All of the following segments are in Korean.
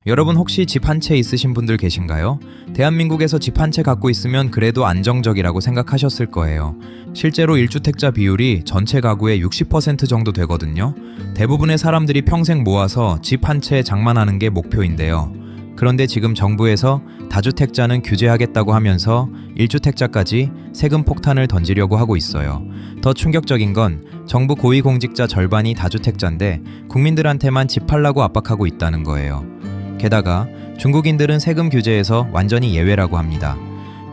여러분 혹시 집 한 채 있으신 분들 계신가요? 대한민국에서 집 한 채 갖고 있으면 그래도 안정적이라고 생각하셨을 거예요. 실제로 1주택자 비율이 전체 가구의 60% 정도 되거든요. 대부분의 사람들이 평생 모아서 집 한 채 장만하는 게 목표인데요. 그런데 지금 정부에서 다주택자는 규제하겠다고 하면서 1주택자까지 세금 폭탄을 던지려고 하고 있어요. 더 충격적인 건 정부 고위공직자 절반이 다주택자인데 국민들한테만 집 팔라고 압박하고 있다는 거예요. 게다가 중국인들은 세금 규제에서 완전히 예외라고 합니다.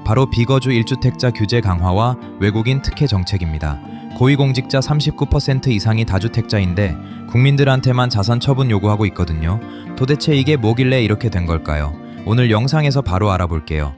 바로 비거주 1주택자 규제 강화와 외국인 특혜 정책입니다. 고위공직자 39% 이상이 다주택자인데 국민들한테만 자산 처분 요구하고 있거든요. 도대체 이게 뭐길래 이렇게 된 걸까요? 오늘 영상에서 바로 알아볼게요.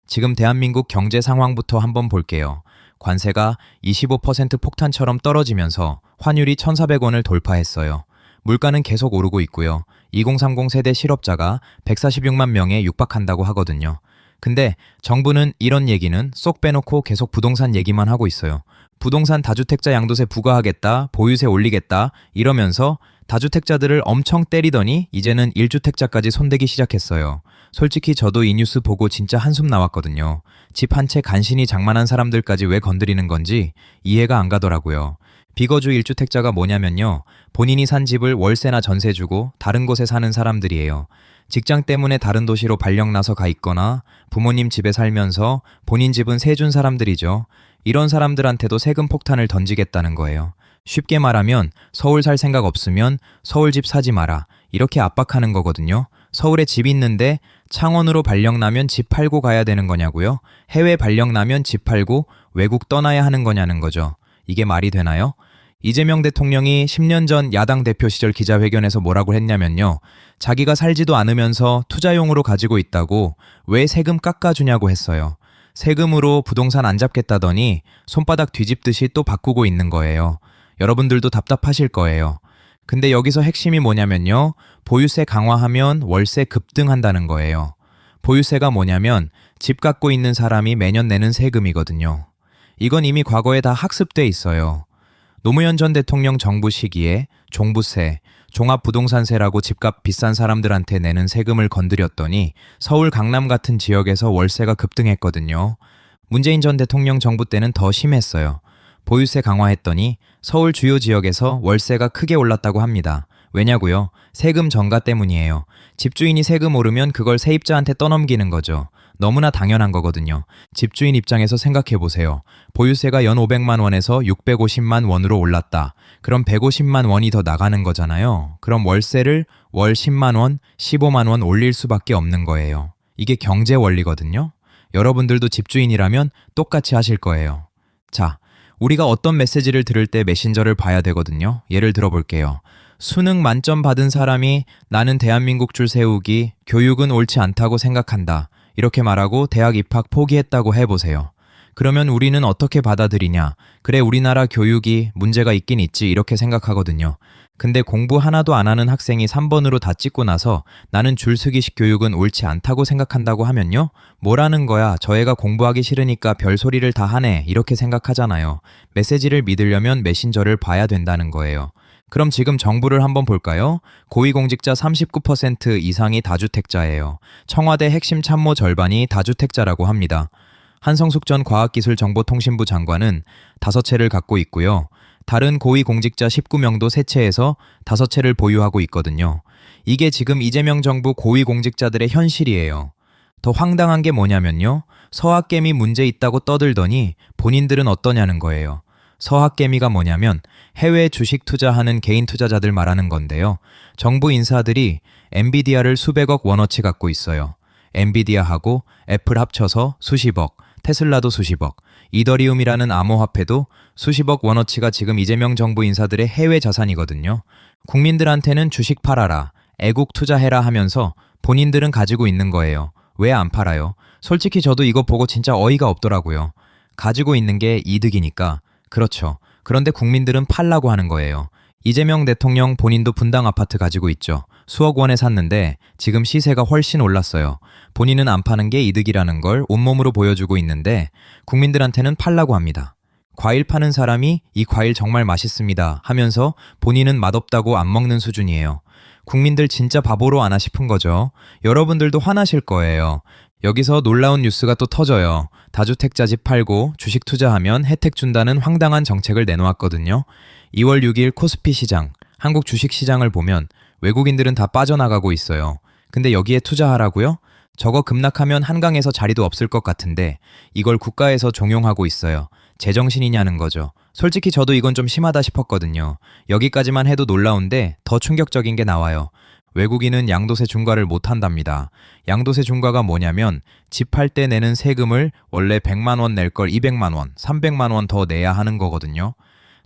지금 대한민국 경제 상황부터 한번 볼게요. 관세가 25% 폭탄처럼 떨어지면서 환율이 1,400원을 돌파했어요. 물가는 계속 오르고 있고요. 2030 세대 실업자가 146만 명에 육박한다고 하거든요. 근데 정부는 이런 얘기는 쏙 빼놓고 계속 부동산 얘기만 하고 있어요. 부동산 다주택자 양도세 부과하겠다, 보유세 올리겠다 이러면서 다주택자들을 엄청 때리더니 이제는 1주택자까지 손대기 시작했어요. 솔직히 저도 이 뉴스 보고 진짜 한숨 나왔거든요. 집 한 채 간신히 장만한 사람들까지 왜 건드리는 건지 이해가 안 가더라고요. 비거주 1주택자가 뭐냐면요. 본인이 산 집을 월세나 전세 주고 다른 곳에 사는 사람들이에요. 직장 때문에 다른 도시로 발령 나서 가 있거나 부모님 집에 살면서 본인 집은 세준 사람들이죠. 이런 사람들한테도 세금 폭탄을 던지겠다는 거예요. 쉽게 말하면 서울 살 생각 없으면 서울 집 사지 마라. 이렇게 압박하는 거거든요. 서울에 집 있는데 창원으로 발령 나면 집 팔고 가야 되는 거냐고요? 해외 발령 나면 집 팔고 외국 떠나야 하는 거냐는 거죠. 이게 말이 되나요? 이재명 대통령이 10년 전 야당 대표 시절 기자회견에서 뭐라고 했냐면요. 자기가 살지도 않으면서 투자용으로 가지고 있다고 왜 세금 깎아주냐고 했어요. 세금으로 부동산 안 잡겠다더니 손바닥 뒤집듯이 또 바꾸고 있는 거예요. 여러분들도 답답하실 거예요. 근데 여기서 핵심이 뭐냐면요. 보유세 강화하면 월세 급등한다는 거예요. 보유세가 뭐냐면 집 갖고 있는 사람이 매년 내는 세금이거든요. 이건 이미 과거에 다 학습돼 있어요. 노무현 전 대통령 정부 시기에 종부세, 종합부동산세라고 집값 비싼 사람들한테 내는 세금을 건드렸더니 서울 강남 같은 지역에서 월세가 급등했거든요. 문재인 전 대통령 정부 때는 더 심했어요. 보유세 강화했더니 서울 주요 지역에서 월세가 크게 올랐다고 합니다. 왜냐고요? 세금 전가 때문이에요. 집주인이 세금 오르면 그걸 세입자한테 떠넘기는 거죠. 너무나 당연한 거거든요. 집주인 입장에서 생각해보세요. 보유세가 연 500만 원에서 650만 원으로 올랐다. 그럼 150만 원이 더 나가는 거잖아요. 그럼 월세를 월 10만 원, 15만 원 올릴 수밖에 없는 거예요. 이게 경제 원리거든요. 여러분들도 집주인이라면 똑같이 하실 거예요. 자, 우리가 어떤 메시지를 들을 때 메신저를 봐야 되거든요. 예를 들어볼게요. 수능 만점 받은 사람이 나는 대한민국 줄 세우기, 교육은 옳지 않다고 생각한다. 이렇게 말하고 대학 입학 포기했다고 해보세요. 그러면 우리는 어떻게 받아들이냐? 그래, 우리나라 교육이 문제가 있긴 있지 이렇게 생각하거든요. 근데 공부 하나도 안 하는 학생이 3번으로 다 찍고 나서 나는 줄서기식 교육은 옳지 않다고 생각한다고 하면요. 뭐라는 거야? 저 애가 공부하기 싫으니까 별소리를 다 하네. 이렇게 생각하잖아요. 메시지를 믿으려면 메신저를 봐야 된다는 거예요. 그럼 지금 정부를 한번 볼까요? 고위공직자 39% 이상이 다주택자예요. 청와대 핵심 참모 절반이 다주택자라고 합니다. 한성숙 전 과학기술정보통신부 장관은 5채를 갖고 있고요. 다른 고위공직자 19명도 3채에서 5채를 보유하고 있거든요. 이게 지금 이재명 정부 고위공직자들의 현실이에요. 더 황당한 게 뭐냐면요. 서학개미 문제 있다고 떠들더니 본인들은 어떠냐는 거예요. 서학개미가 뭐냐면 해외 주식 투자하는 개인 투자자들 말하는 건데요. 정부 인사들이 엔비디아를 수백억 원어치 갖고 있어요. 엔비디아하고 애플 합쳐서 수십억, 테슬라도 수십억, 이더리움이라는 암호화폐도 수십억 원어치가 지금 이재명 정부 인사들의 해외 자산이거든요. 국민들한테는 주식 팔아라, 애국 투자해라 하면서 본인들은 가지고 있는 거예요. 왜 안 팔아요? 솔직히 저도 이거 보고 진짜 어이가 없더라고요. 가지고 있는 게 이득이니까. 그렇죠. 그런데 국민들은 팔라고 하는 거예요. 이재명 대통령 본인도 분당 아파트 가지고 있죠. 수억 원에 샀는데 지금 시세가 훨씬 올랐어요. 본인은 안 파는 게 이득이라는 걸 온몸으로 보여주고 있는데 국민들한테는 팔라고 합니다. 과일 파는 사람이 이 과일 정말 맛있습니다 하면서 본인은 맛없다고 안 먹는 수준이에요. 국민들 진짜 바보로 아나 싶은 거죠. 여러분들도 화나실 거예요. 여기서 놀라운 뉴스가 또 터져요. 다주택자 집 팔고 주식 투자하면 혜택 준다는 황당한 정책을 내놓았거든요. 2월 6일 코스피 시장, 한국 주식 시장을 보면 외국인들은 다 빠져나가고 있어요. 근데 여기에 투자하라고요? 저거 급락하면 한강에서 자리도 없을 것 같은데 이걸 국가에서 종용하고 있어요. 제정신이냐는 거죠. 솔직히 저도 이건 좀 심하다 싶었거든요. 여기까지만 해도 놀라운데 더 충격적인 게 나와요. 외국인은 양도세 중과를 못한답니다. 양도세 중과가 뭐냐면 집 팔 때 내는 세금을 원래 100만 원 낼 걸 200만 원, 300만 원 더 내야 하는 거거든요.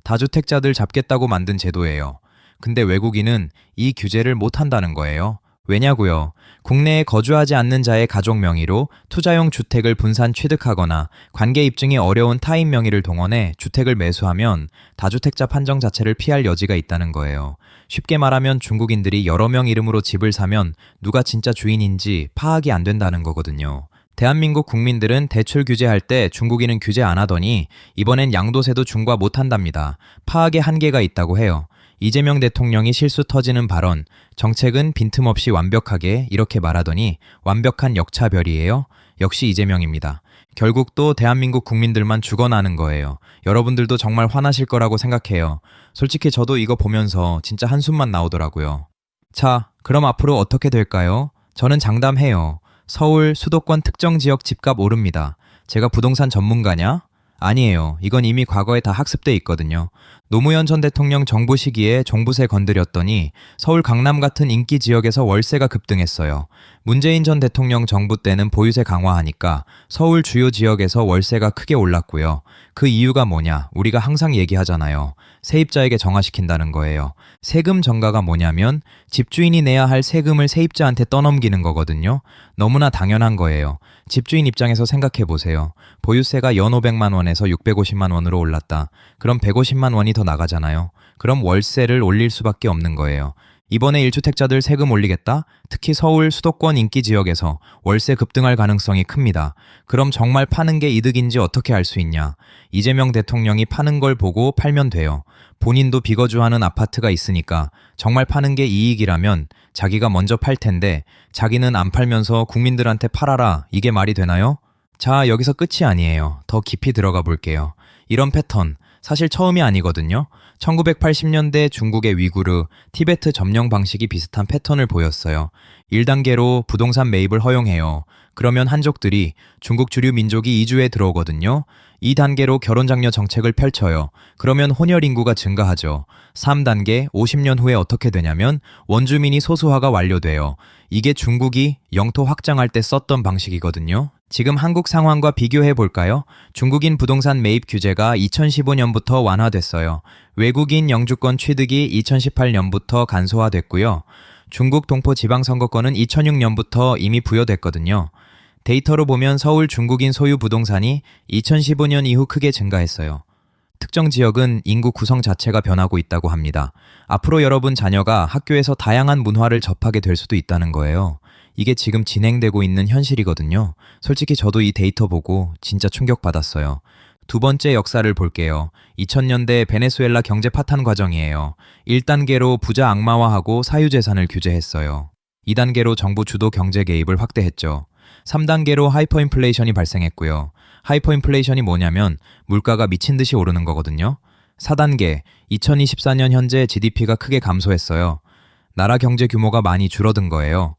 다주택자들 잡겠다고 만든 제도예요. 근데 외국인은 이 규제를 못한다는 거예요. 왜냐고요? 국내에 거주하지 않는 자의 가족 명의로 투자용 주택을 분산 취득하거나 관계 입증이 어려운 타인 명의를 동원해 주택을 매수하면 다주택자 판정 자체를 피할 여지가 있다는 거예요. 쉽게 말하면 중국인들이 여러 명 이름으로 집을 사면 누가 진짜 주인인지 파악이 안 된다는 거거든요. 대한민국 국민들은 대출 규제할 때 중국인은 규제 안 하더니 이번엔 양도세도 중과 못 한답니다. 파악에 한계가 있다고 해요. 이재명 대통령이 실수 터지는 발언, 정책은 빈틈없이 완벽하게 이렇게 말하더니 완벽한 역차별이에요? 역시 이재명입니다. 결국 또 대한민국 국민들만 죽어나는 거예요. 여러분들도 정말 화나실 거라고 생각해요. 솔직히 저도 이거 보면서 진짜 한숨만 나오더라고요. 자, 그럼 앞으로 어떻게 될까요? 저는 장담해요. 서울 수도권 특정 지역 집값 오릅니다. 제가 부동산 전문가냐? 아니에요. 이건 이미 과거에 다 학습돼 있거든요. 노무현 전 대통령 정부 시기에 종부세 건드렸더니 서울 강남 같은 인기 지역에서 월세가 급등했어요. 문재인 전 대통령 정부 때는 보유세 강화하니까 서울 주요 지역에서 월세가 크게 올랐고요. 그 이유가 뭐냐? 우리가 항상 얘기하잖아요. 세입자에게 정화시킨다는 거예요. 세금 정가가 뭐냐면 집주인이 내야 할 세금을 세입자한테 떠넘기는 거거든요. 너무나 당연한 거예요. 집주인 입장에서 생각해 보세요. 보유세가 연 500만 원에서 650만 원으로 올랐다. 그럼 150만 원이 더 나가잖아요. 그럼 월세를 올릴 수밖에 없는 거예요. 이번에 1주택자들 세금 올리겠다? 특히 서울 수도권 인기 지역에서 월세 급등할 가능성이 큽니다. 그럼 정말 파는 게 이득인지 어떻게 알 수 있냐? 이재명 대통령이 파는 걸 보고 팔면 돼요. 본인도 비거주하는 아파트가 있으니까 정말 파는 게 이익이라면 자기가 먼저 팔 텐데 자기는 안 팔면서 국민들한테 팔아라. 이게 말이 되나요? 자, 여기서 끝이 아니에요. 더 깊이 들어가 볼게요. 이런 패턴, 사실 처음이 아니거든요. 1980년대 중국의 위구르, 티베트 점령 방식이 비슷한 패턴을 보였어요. 1단계로 부동산 매입을 허용해요. 그러면 한족들이 중국 주류 민족이 이주해 들어오거든요. 2단계로 결혼장려 정책을 펼쳐요. 그러면 혼혈 인구가 증가하죠. 3단계, 50년 후에 어떻게 되냐면 원주민이 소수화가 완료돼요. 이게 중국이 영토 확장할 때 썼던 방식이거든요. 지금 한국 상황과 비교해 볼까요? 중국인 부동산 매입 규제가 2015년부터 완화됐어요. 외국인 영주권 취득이 2018년부터 간소화됐고요. 중국 동포 지방선거권은 2006년부터 이미 부여됐거든요. 데이터로 보면 서울 중국인 소유 부동산이 2015년 이후 크게 증가했어요. 특정 지역은 인구 구성 자체가 변하고 있다고 합니다. 앞으로 여러분 자녀가 학교에서 다양한 문화를 접하게 될 수도 있다는 거예요. 이게 지금 진행되고 있는 현실이거든요. 솔직히 저도 이 데이터 보고 진짜 충격받았어요. 두 번째 역사를 볼게요. 2000년대 베네수엘라 경제 파탄 과정이에요. 1단계로 부자 악마화하고 사유재산을 규제했어요. 2단계로 정부 주도 경제 개입을 확대했죠. 3단계로 하이퍼인플레이션이 발생했고요. 하이퍼인플레이션이 뭐냐면 물가가 미친 듯이 오르는 거거든요. 4단계, 2024년 현재 GDP가 크게 감소했어요. 나라 경제 규모가 많이 줄어든 거예요.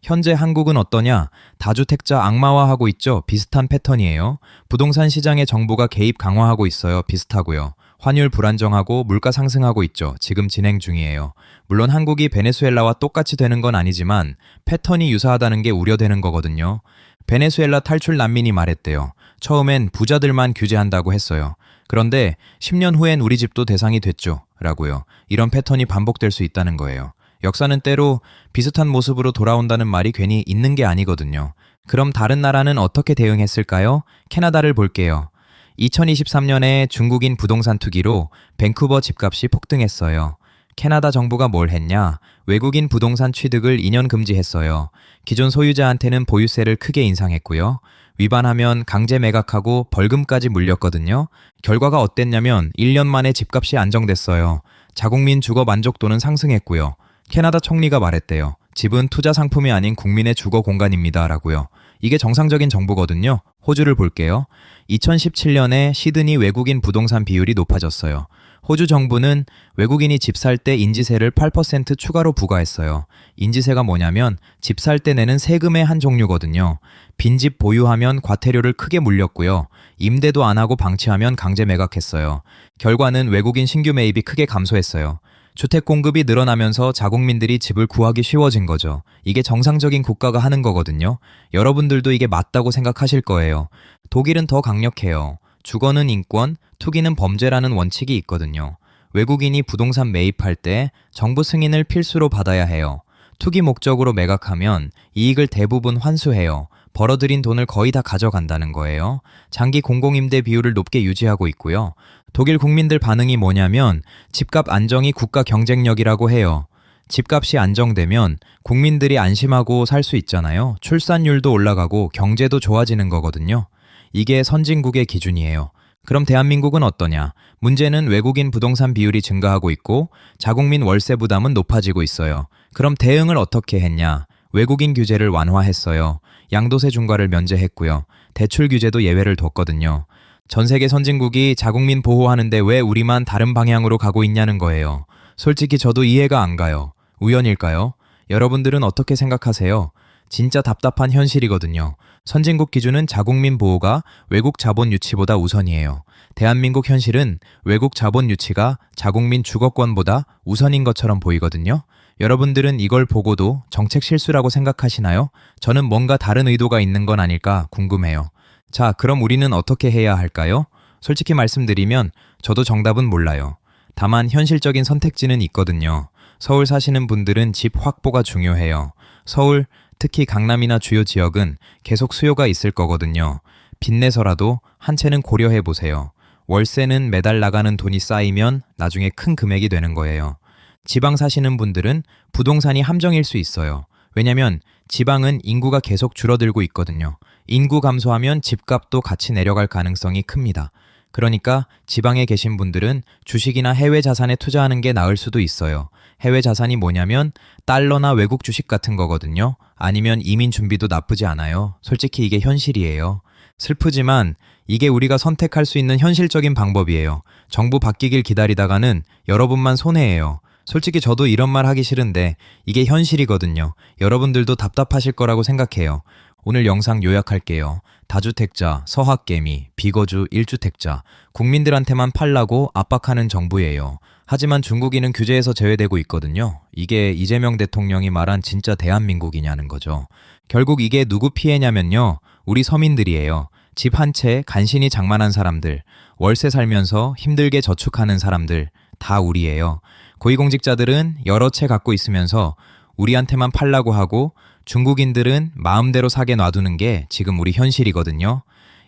현재 한국은 어떠냐? 다주택자 악마화하고 있죠? 비슷한 패턴이에요. 부동산 시장에 정부가 개입 강화하고 있어요. 비슷하고요. 환율 불안정하고 물가 상승하고 있죠. 지금 진행 중이에요. 물론 한국이 베네수엘라와 똑같이 되는 건 아니지만 패턴이 유사하다는 게 우려되는 거거든요. 베네수엘라 탈출 난민이 말했대요. 처음엔 부자들만 규제한다고 했어요. 그런데 10년 후엔 우리 집도 대상이 됐죠. 라고요. 이런 패턴이 반복될 수 있다는 거예요. 역사는 때로 비슷한 모습으로 돌아온다는 말이 괜히 있는 게 아니거든요. 그럼 다른 나라는 어떻게 대응했을까요? 캐나다를 볼게요. 2023년에 중국인 부동산 투기로 밴쿠버 집값이 폭등했어요. 캐나다 정부가 뭘 했냐? 외국인 부동산 취득을 2년 금지했어요. 기존 소유자한테는 보유세를 크게 인상했고요. 위반하면 강제 매각하고 벌금까지 물렸거든요. 결과가 어땠냐면 1년 만에 집값이 안정됐어요. 자국민 주거 만족도는 상승했고요. 캐나다 총리가 말했대요. 집은 투자 상품이 아닌 국민의 주거 공간입니다. 라고요. 이게 정상적인 정보거든요. 호주를 볼게요. 2017년에 시드니 외국인 부동산 비율이 높아졌어요. 호주 정부는 외국인이 집 살 때 인지세를 8% 추가로 부과했어요. 인지세가 뭐냐면 집 살 때 내는 세금의 한 종류거든요. 빈집 보유하면 과태료를 크게 물렸고요. 임대도 안 하고 방치하면 강제 매각했어요. 결과는 외국인 신규 매입이 크게 감소했어요. 주택 공급이 늘어나면서 자국민들이 집을 구하기 쉬워진 거죠. 이게 정상적인 국가가 하는 거거든요. 여러분들도 이게 맞다고 생각하실 거예요. 독일은 더 강력해요. 주거는 인권, 투기는 범죄라는 원칙이 있거든요. 외국인이 부동산 매입할 때 정부 승인을 필수로 받아야 해요. 투기 목적으로 매각하면 이익을 대부분 환수해요. 벌어들인 돈을 거의 다 가져간다는 거예요. 장기 공공임대 비율을 높게 유지하고 있고요. 독일 국민들 반응이 뭐냐면 집값 안정이 국가 경쟁력이라고 해요. 집값이 안정되면 국민들이 안심하고 살 수 있잖아요. 출산율도 올라가고 경제도 좋아지는 거거든요. 이게 선진국의 기준이에요. 그럼 대한민국은 어떠냐? 문제는 외국인 부동산 비율이 증가하고 있고 자국민 월세 부담은 높아지고 있어요. 그럼 대응을 어떻게 했냐? 외국인 규제를 완화했어요. 양도세 중과를 면제했고요. 대출 규제도 예외를 뒀거든요. 전 세계 선진국이 자국민 보호하는데 왜 우리만 다른 방향으로 가고 있냐는 거예요. 솔직히 저도 이해가 안 가요. 우연일까요? 여러분들은 어떻게 생각하세요? 진짜 답답한 현실이거든요. 선진국 기준은 자국민 보호가 외국 자본 유치보다 우선이에요. 대한민국 현실은 외국 자본 유치가 자국민 주거권보다 우선인 것처럼 보이거든요. 여러분들은 이걸 보고도 정책 실수라고 생각하시나요? 저는 뭔가 다른 의도가 있는 건 아닐까 궁금해요. 자, 그럼 우리는 어떻게 해야 할까요? 솔직히 말씀드리면 저도 정답은 몰라요. 다만 현실적인 선택지는 있거든요. 서울 사시는 분들은 집 확보가 중요해요. 서울, 특히 강남이나 주요 지역은 계속 수요가 있을 거거든요. 빚내서라도 한 채는 고려해 보세요. 월세는 매달 나가는 돈이 쌓이면 나중에 큰 금액이 되는 거예요. 지방 사시는 분들은 부동산이 함정일 수 있어요. 왜냐면 지방은 인구가 계속 줄어들고 있거든요. 인구 감소하면 집값도 같이 내려갈 가능성이 큽니다. 그러니까 지방에 계신 분들은 주식이나 해외 자산에 투자하는 게 나을 수도 있어요. 해외 자산이 뭐냐면 달러나 외국 주식 같은 거거든요. 아니면 이민 준비도 나쁘지 않아요. 솔직히 이게 현실이에요. 슬프지만 이게 우리가 선택할 수 있는 현실적인 방법이에요. 정부 바뀌길 기다리다가는 여러분만 손해예요. 솔직히 저도 이런 말 하기 싫은데 이게 현실이거든요. 여러분들도 답답하실 거라고 생각해요. 오늘 영상 요약할게요. 다주택자, 서학개미, 비거주, 1주택자, 국민들한테만 팔라고 압박하는 정부예요. 하지만 중국인은 규제에서 제외되고 있거든요. 이게 이재명 대통령이 말한 진짜 대한민국이냐는 거죠. 결국 이게 누구 피해냐면요. 우리 서민들이에요. 집 한 채 간신히 장만한 사람들, 월세 살면서 힘들게 저축하는 사람들, 다 우리예요. 고위공직자들은 여러 채 갖고 있으면서 우리한테만 팔라고 하고 중국인들은 마음대로 사게 놔두는 게 지금 우리 현실이거든요.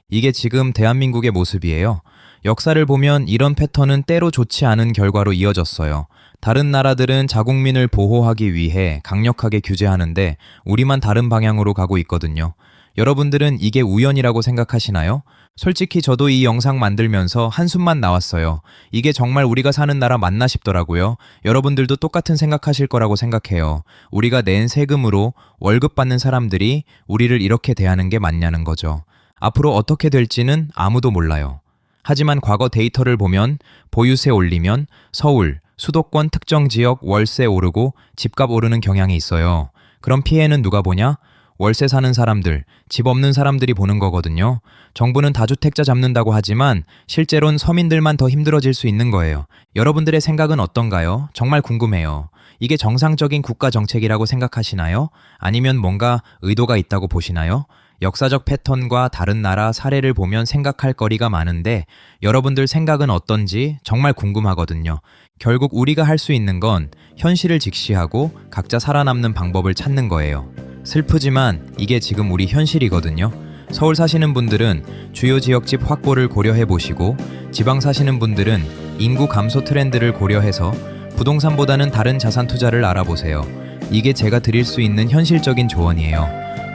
이게 지금 대한민국의 모습이에요. 역사를 보면 이런 패턴은 때로 좋지 않은 결과로 이어졌어요. 다른 나라들은 자국민을 보호하기 위해 강력하게 규제하는데 우리만 다른 방향으로 가고 있거든요. 여러분들은 이게 우연이라고 생각하시나요? 솔직히 저도 이 영상 만들면서 한숨만 나왔어요. 이게 정말 우리가 사는 나라 맞나 싶더라고요. 여러분들도 똑같은 생각하실 거라고 생각해요. 우리가 낸 세금으로 월급 받는 사람들이 우리를 이렇게 대하는 게 맞냐는 거죠. 앞으로 어떻게 될지는 아무도 몰라요. 하지만 과거 데이터를 보면 보유세 올리면 서울, 수도권 특정 지역 월세 오르고 집값 오르는 경향이 있어요. 그럼 피해는 누가 보냐? 월세 사는 사람들, 집 없는 사람들이 보는 거거든요. 정부는 다주택자 잡는다고 하지만 실제로는 서민들만 더 힘들어질 수 있는 거예요. 여러분들의 생각은 어떤가요? 정말 궁금해요. 이게 정상적인 국가 정책이라고 생각하시나요? 아니면 뭔가 의도가 있다고 보시나요? 역사적 패턴과 다른 나라 사례를 보면 생각할 거리가 많은데 여러분들 생각은 어떤지 정말 궁금하거든요. 결국 우리가 할 수 있는 건 현실을 직시하고 각자 살아남는 방법을 찾는 거예요. 슬프지만 이게 지금 우리 현실이거든요. 서울 사시는 분들은 주요 지역집 확보를 고려해 보시고 지방 사시는 분들은 인구 감소 트렌드를 고려해서 부동산보다는 다른 자산 투자를 알아보세요. 이게 제가 드릴 수 있는 현실적인 조언이에요.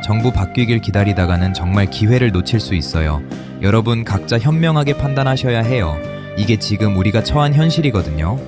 정부 바뀌길 기다리다가는 정말 기회를 놓칠 수 있어요. 여러분 각자 현명하게 판단하셔야 해요. 이게 지금 우리가 처한 현실이거든요.